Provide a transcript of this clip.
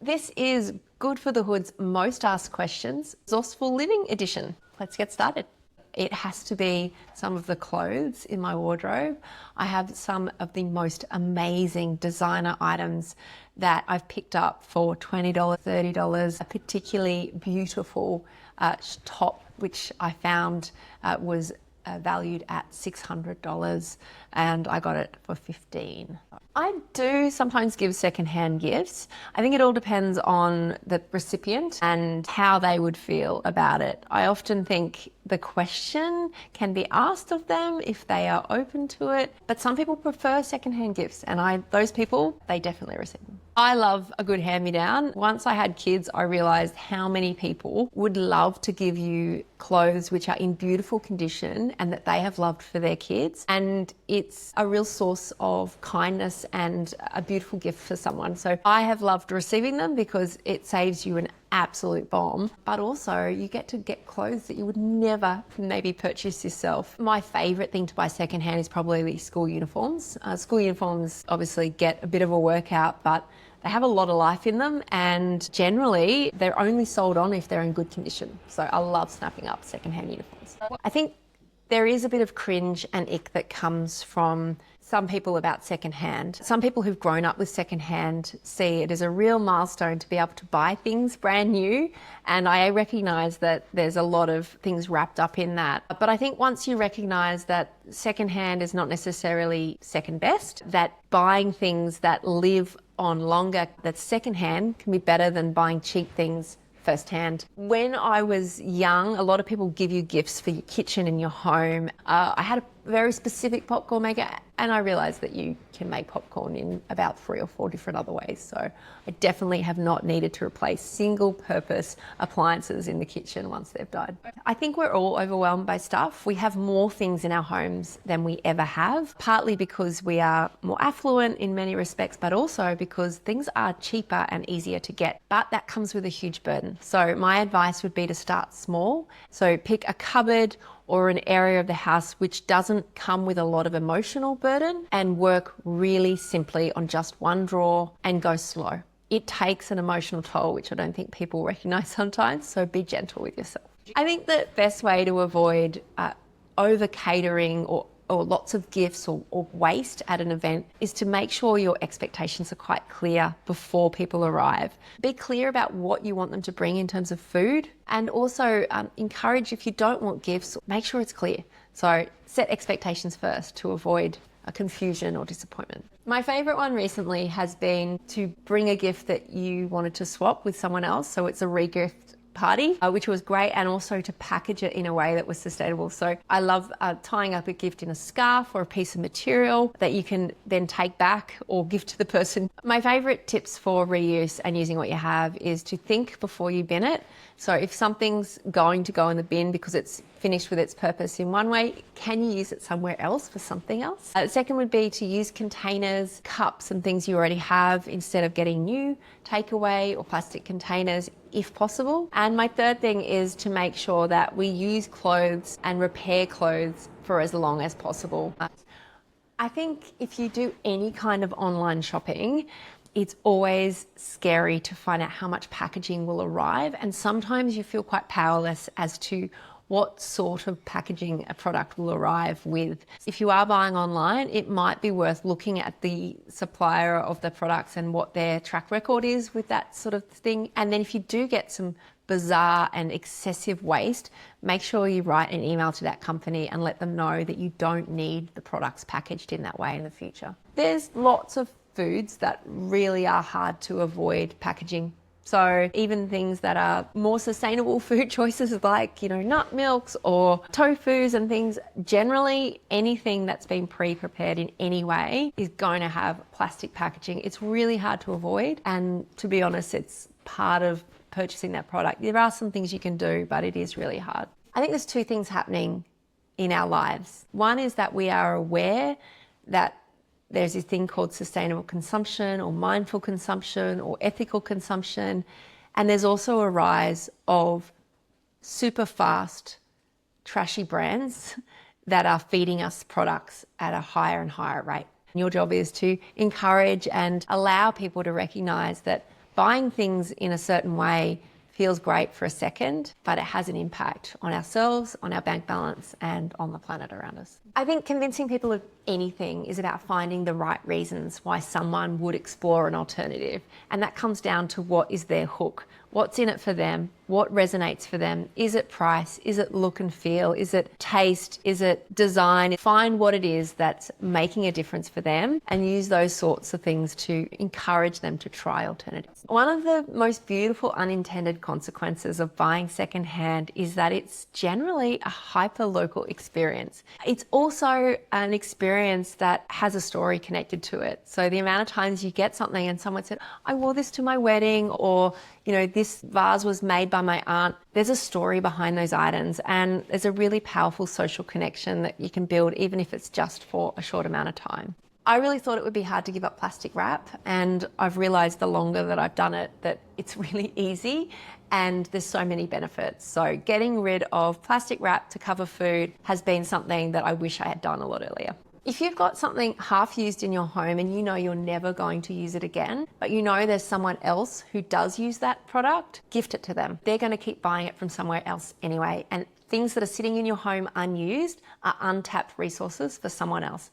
This is Good for the Hood's Most Asked Questions, Resourceful Living Edition. Let's get started. It has to be some of the clothes in my wardrobe. I have some of the most amazing designer items that I've picked up for $20, $30. A particularly beautiful top, which I found was valued at $600, and I got it for $15. I do sometimes give secondhand gifts. I think it all depends on the recipient and how they would feel about it. I often think the question can be asked of them if they are open to it, but some people prefer secondhand gifts, and those people, they definitely receive them. I love a good hand-me-down. Once I had kids, I realized how many people would love to give you clothes which are in beautiful condition and that they have loved for their kids. And it's a real source of kindness and a beautiful gift for someone. So I have loved receiving them because it saves you an absolute bomb, but also you get to get clothes that you would never maybe purchase yourself. My favorite thing to buy secondhand is probably school uniforms. School uniforms obviously get a bit of a workout, but they have a lot of life in them, and generally they're only sold on if they're in good condition. So I love snapping up secondhand uniforms. I think there is a bit of cringe and ick that comes from some people about secondhand. Some people who've grown up with secondhand see it as a real milestone to be able to buy things brand new, and I recognise that there's a lot of things wrapped up in that. But I think once you recognise that secondhand is not necessarily second best, that buying things that live on longer, that secondhand can be better than buying cheap things firsthand. When I was young, a lot of people give you gifts for your kitchen and your home. I had a very specific popcorn maker, and I realised that you can make popcorn in about 3 or 4 different other ways. So I definitely have not needed to replace single-purpose appliances in the kitchen once they've died. I think we're all overwhelmed by stuff. We have more things in our homes than we ever have, partly because we are more affluent in many respects, but also because things are cheaper and easier to get. But that comes with a huge burden. So my advice would be to start small. So pick a cupboard or an area of the house which doesn't come with a lot of emotional burden, and work really simply on just one drawer and go slow. It takes an emotional toll, which I don't think people recognize sometimes, so be gentle with yourself. I think the best way to avoid over catering or lots of gifts or waste at an event is to make sure your expectations are quite clear before people arrive. Be clear about what you want them to bring in terms of food, and also encourage, if you don't want gifts, make sure it's clear. So set expectations first to avoid a confusion or disappointment. My favourite one recently has been to bring a gift that you wanted to swap with someone else, so it's a regift party, which was great, and also to package it in a way that was sustainable. So I love tying up a gift in a scarf or a piece of material that you can then take back or give to the person. My favourite tips for reuse and using what you have is to think before you bin it. So if something's going to go in the bin because it's finished with its purpose in one way, can you use it somewhere else for something else? Second would be to use containers, cups and things you already have instead of getting new takeaway or plastic containers if possible. And my third thing is to make sure that we use clothes and repair clothes for as long as possible. I think if you do any kind of online shopping, it's always scary to find out how much packaging will arrive, and sometimes you feel quite powerless as to what sort of packaging a product will arrive with. If you are buying online, it might be worth looking at the supplier of the products and what their track record is with that sort of thing. And then if you do get some bizarre and excessive waste, make sure you write an email to that company and let them know that you don't need the products packaged in that way in the future. There's lots of foods that really are hard to avoid packaging. So even things that are more sustainable food choices like, nut milks or tofus and things, generally anything that's been pre-prepared in any way is going to have plastic packaging. It's really hard to avoid, and to be honest, it's part of purchasing that product. There are some things you can do, but it is really hard. I think there's 2 things happening in our lives. One is that we are aware that there's this thing called sustainable consumption or mindful consumption or ethical consumption. And there's also a rise of super fast, trashy brands that are feeding us products at a higher and higher rate. And your job is to encourage and allow people to recognise that Buying things in a certain way feels great for a second, but it has an impact on ourselves, on our bank balance, and on the planet around us. I think convincing people of anything is about finding the right reasons why someone would explore an alternative. And that comes down to what is their hook. What's in it for them? What resonates for them? Is it price? Is it look and feel? Is it taste? Is it design? Find what it is that's making a difference for them and use those sorts of things to encourage them to try alternatives. One of the most beautiful unintended consequences of buying secondhand is that it's generally a hyper-local experience. It's also an experience that has a story connected to it. So the amount of times you get something and someone said, I wore this to my wedding, or this vase was made by my aunt. There's a story behind those items, and there's a really powerful social connection that you can build, even if it's just for a short amount of time. I really thought it would be hard to give up plastic wrap, and I've realized the longer that I've done it that it's really easy and there's so many benefits. So getting rid of plastic wrap to cover food has been something that I wish I had done a lot earlier. If you've got something half used in your home and you know you're never going to use it again, but you know there's someone else who does use that product, gift it to them. They're going to keep buying it from somewhere else anyway. And things that are sitting in your home unused are untapped resources for someone else.